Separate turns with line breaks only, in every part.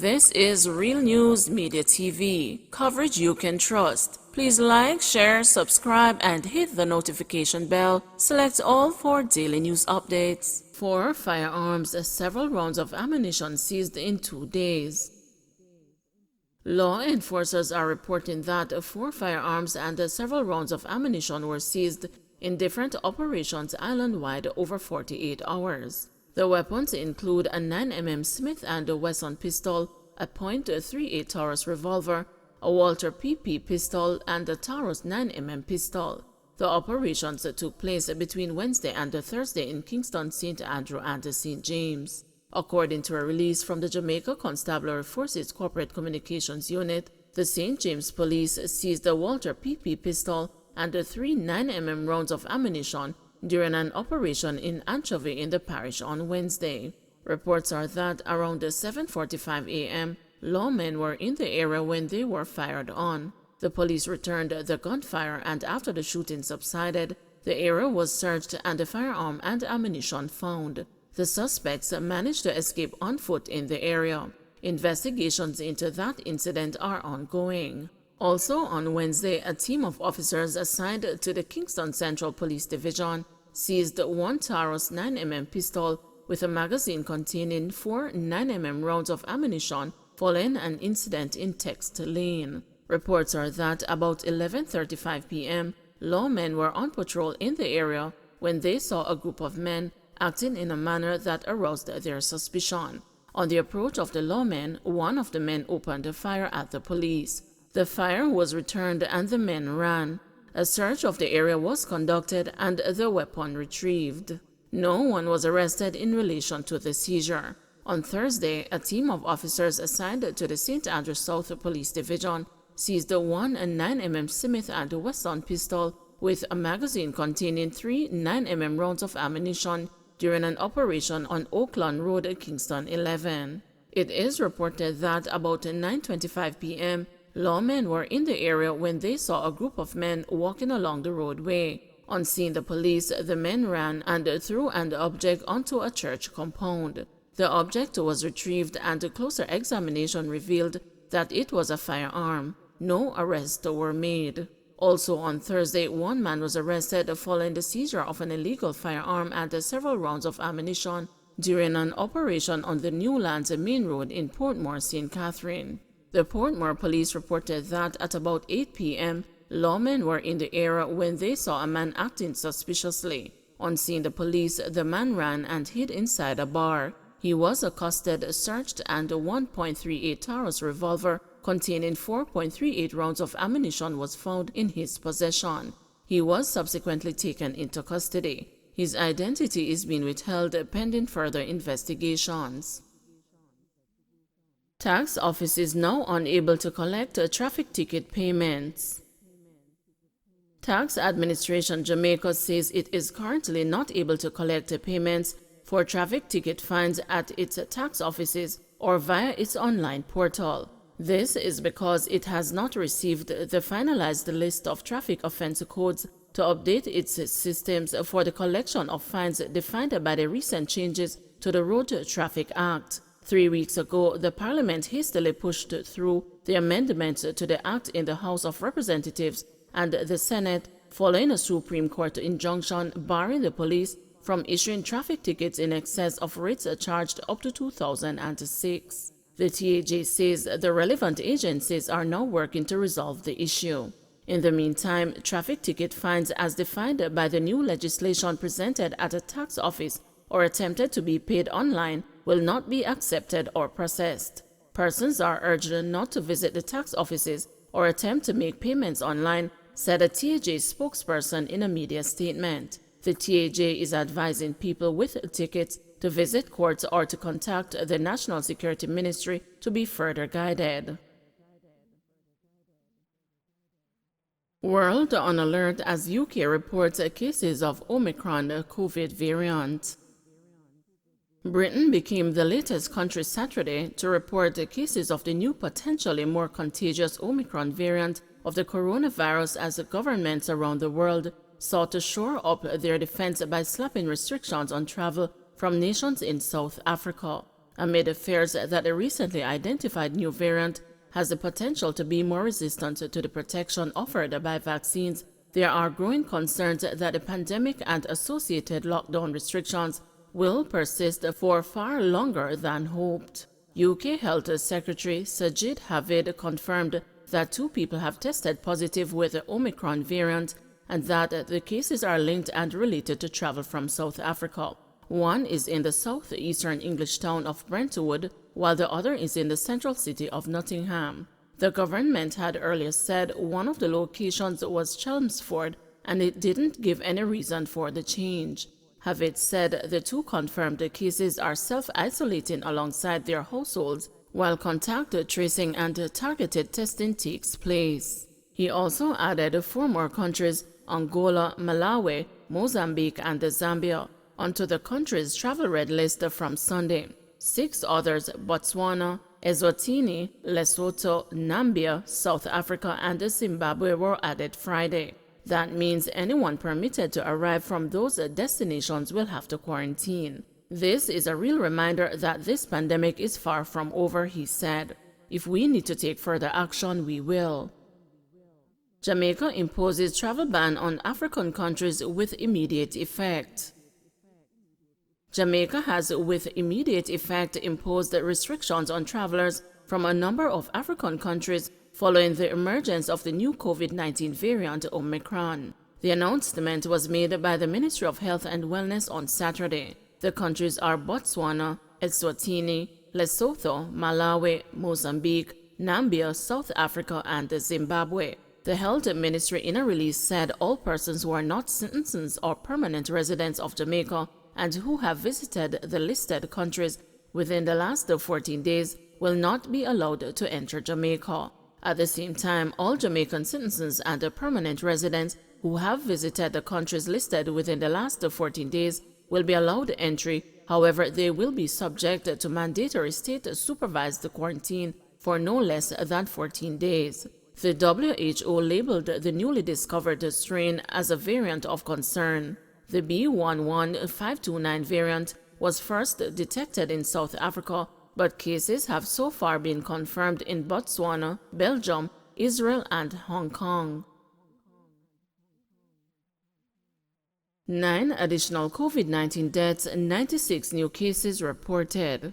This is Real News Media TV, coverage you can trust. Please like, share, subscribe, and hit the notification bell. Select all for daily news updates. 4 firearms, several rounds of ammunition seized in 2 days. Law enforcers are reporting that 4 firearms and several rounds of ammunition were seized in different operations island-wide over 48 hours. The weapons include a 9mm Smith & Wesson pistol, a .38 Taurus revolver, a Walter PP pistol, and a Taurus 9mm pistol. The operations took place between Wednesday and Thursday in Kingston, St. Andrew, and St. James. According to a release from the Jamaica Constabulary Forces Corporate Communications Unit, the St. James Police seized a Walter PP pistol and 3 9mm rounds of ammunition during an operation in Anchovy in the parish on Wednesday. Reports are that around 7:45 a.m., lawmen were in the area when they were fired on. The police returned the gunfire, and after the shooting subsided, the area was searched and the firearm and ammunition found. The suspects managed to escape on foot in the area. Investigations into that incident are ongoing. Also on Wednesday, a team of officers assigned to the Kingston Central Police Division seized 1 Taurus 9mm pistol with a magazine containing 4 9mm rounds of ammunition following an incident in Text Lane. Reports are that about 11:35 p.m., lawmen were on patrol in the area when they saw a group of men acting in a manner that aroused their suspicion. On the approach of the lawmen, one of the men opened fire at the police. The fire was returned and the men ran. A search of the area was conducted and the weapon retrieved. No one was arrested in relation to the seizure. On Thursday, a team of officers assigned to the St. Andrew South Police Division seized 1 9mm Smith & Wesson pistol with a magazine containing 3 9mm rounds of ammunition during an operation on Oakland Road, Kingston 11. It is reported that about 9:25 p.m., lawmen were in the area when they saw a group of men walking along the roadway. On seeing the police, the men ran and threw an object onto a church compound. The object was retrieved and closer examination revealed that it was a firearm. No arrests were made. Also on Thursday, 1 man was arrested following the seizure of an illegal firearm and several rounds of ammunition during an operation on the Newlands Main Road in Portmore, St. Catherine. The Portmore police reported that at about 8 p.m., lawmen were in the area when they saw a man acting suspiciously. On seeing the police, the man ran and hid inside a bar. He was accosted, searched, and a .38 Taurus revolver containing 4.38 rounds of ammunition was found in his possession. He was subsequently taken into custody. His identity is being withheld pending further investigations. Tax offices now unable to collect traffic ticket payments. Tax Administration Jamaica says it is currently not able to collect payments for traffic ticket fines at its tax offices or via its online portal. This is because it has not received the finalized list of traffic offense codes to update its systems for the collection of fines defined by the recent changes to the Road Traffic Act. 3 weeks ago, the Parliament hastily pushed through the amendments to the Act in the House of Representatives and the Senate, following a Supreme Court injunction barring the police from issuing traffic tickets in excess of rates charged up to 2006. The TAJ says the relevant agencies are now working to resolve the issue. In the meantime, traffic ticket fines as defined by the new legislation presented at a tax office or attempted to be paid online will not be accepted or processed. Persons are urged not to visit the tax offices or attempt to make payments online, said a TAJ spokesperson in a media statement. The TAJ is advising people with tickets to visit courts or to contact the National Security Ministry to be further guided. World on alert as UK reports cases of Omicron COVID variant. Britain became the latest country Saturday to report cases of the new potentially more contagious Omicron variant of the coronavirus as governments around the world sought to shore up their defense by slapping restrictions on travel from nations in South Africa. amid fears that the recently identified new variant has the potential to be more resistant to the protection offered by vaccines. There are growing concerns that the pandemic and associated lockdown restrictions will persist for far longer than hoped. UK Health Secretary Sajid Javid confirmed that 2 people have tested positive with the Omicron variant and that the cases are linked and related to travel from South Africa. One is in the southeastern English town of Brentwood, while the other is in the central city of Nottingham. The government had earlier said one of the locations was Chelmsford, and it didn't give any reason for the change. Javid said the 2 confirmed cases are self-isolating alongside their households, while contact tracing and targeted testing takes place. He also added 4 more countries, Angola, Malawi, Mozambique, and Zambia, onto the country's travel red list from Sunday. 6 others, Botswana, Eswatini, Lesotho, Namibia, South Africa, and Zimbabwe, were added Friday. That means anyone permitted to arrive from those destinations will have to quarantine. This is a real reminder that this pandemic is far from over, he said. If we need to take further action, we will. Jamaica imposes travel ban on African countries with immediate effect. Jamaica has with immediate effect imposed restrictions on travelers from a number of African countries following the emergence of the new COVID-19 variant Omicron. The announcement was made by the Ministry of Health and Wellness on Saturday. The countries are Botswana, Eswatini, Lesotho, Malawi, Mozambique, Namibia, South Africa, and Zimbabwe. The Health Ministry in a release said all persons who are not citizens or permanent residents of Jamaica and who have visited the listed countries within the last 14 days will not be allowed to enter Jamaica. At the same time, all Jamaican citizens and permanent residents who have visited the countries listed within the last 14 days will be allowed entry. However, they will be subject to mandatory state-supervised quarantine for no less than 14 days. The WHO labeled the newly discovered strain as a variant of concern. The B11529 variant was first detected in South Africa, but cases have so far been confirmed in Botswana, Belgium, Israel, and Hong Kong. 9 additional COVID-19 deaths and 96 new cases reported.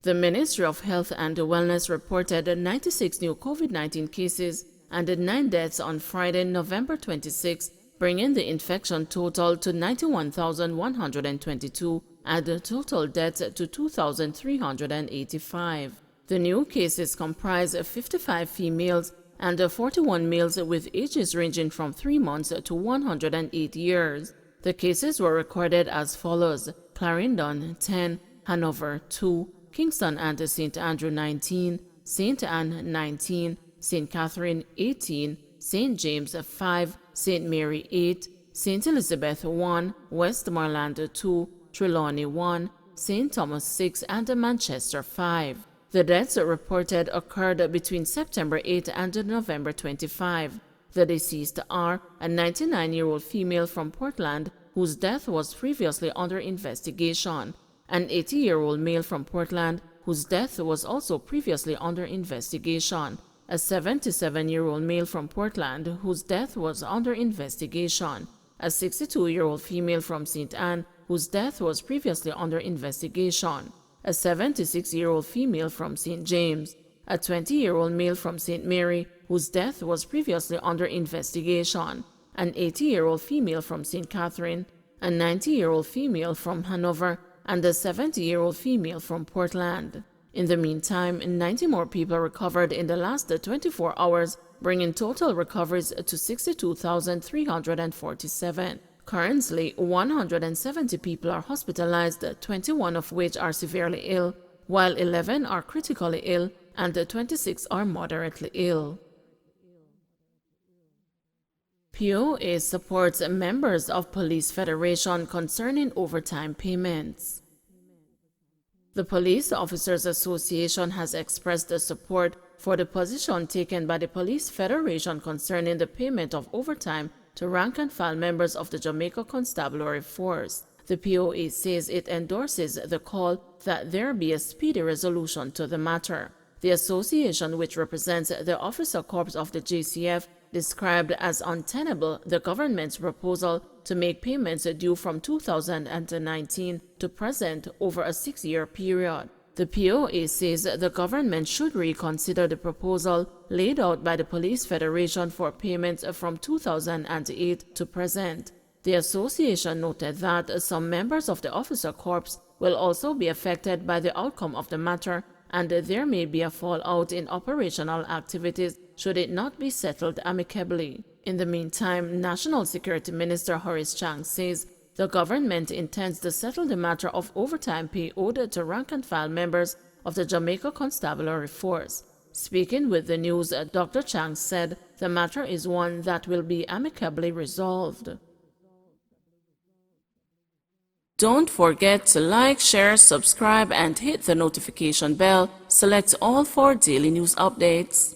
The Ministry of Health and Wellness reported 96 new COVID-19 cases and 9 deaths on Friday, November 26, bringing the infection total to 91,122 and total deaths to 2,385. The new cases comprise 55 females and 41 males with ages ranging from 3 months to 108 years. The cases were recorded as follows: Clarendon 10, Hanover 2, Kingston and St. Andrew 19, St. Anne 19, St. Catherine 18, St. James 5, St. Mary 8, St. Elizabeth 1, Westmoreland 2, Trelawney 1, St. Thomas 6, and Manchester 5. The deaths reported occurred between September 8 and November 25. The deceased are a 99-year-old female from Portland whose death was previously under investigation, an 80-year-old male from Portland whose death was also previously under investigation, a 77-year-old male from Portland whose death was under investigation, a 62-year-old female from St. Anne whose death was previously under investigation, a 76-year-old female from St. James, a 20-year-old male from St. Mary whose death was previously under investigation, an 80-year-old female from St. Catherine, a 90-year-old female from Hanover, and a 70-year-old female from Portland. In the meantime, 90 more people recovered in the last 24 hours, bringing total recoveries to 62,347. Currently, 170 people are hospitalized, 21 of which are severely ill, while 11 are critically ill and 26 are moderately ill. POA supports members of Police Federation concerning overtime payments. The Police Officers Association has expressed support for the position taken by the Police Federation concerning the payment of overtime to rank-and-file members of the Jamaica Constabulary Force. The POA says it endorses the call that there be a speedy resolution to the matter. The association, which represents the Officer Corps of the JCF, described as untenable the government's proposal to make payments due from 2019 to present over a 6-year period. The POA says the government should reconsider the proposal laid out by the Police Federation for payments from 2008 to present. The association noted that some members of the Officer Corps will also be affected by the outcome of the matter, and there may be a fallout in operational activities should it not be settled amicably. In the meantime, National Security Minister Horace Chang says the government intends to settle the matter of overtime pay owed to rank-and-file members of the Jamaica Constabulary Force. Speaking with the news, Dr. Chang said the matter is one that will be amicably resolved. Don't forget to like, share, subscribe, and hit the notification bell. Select all for daily news updates.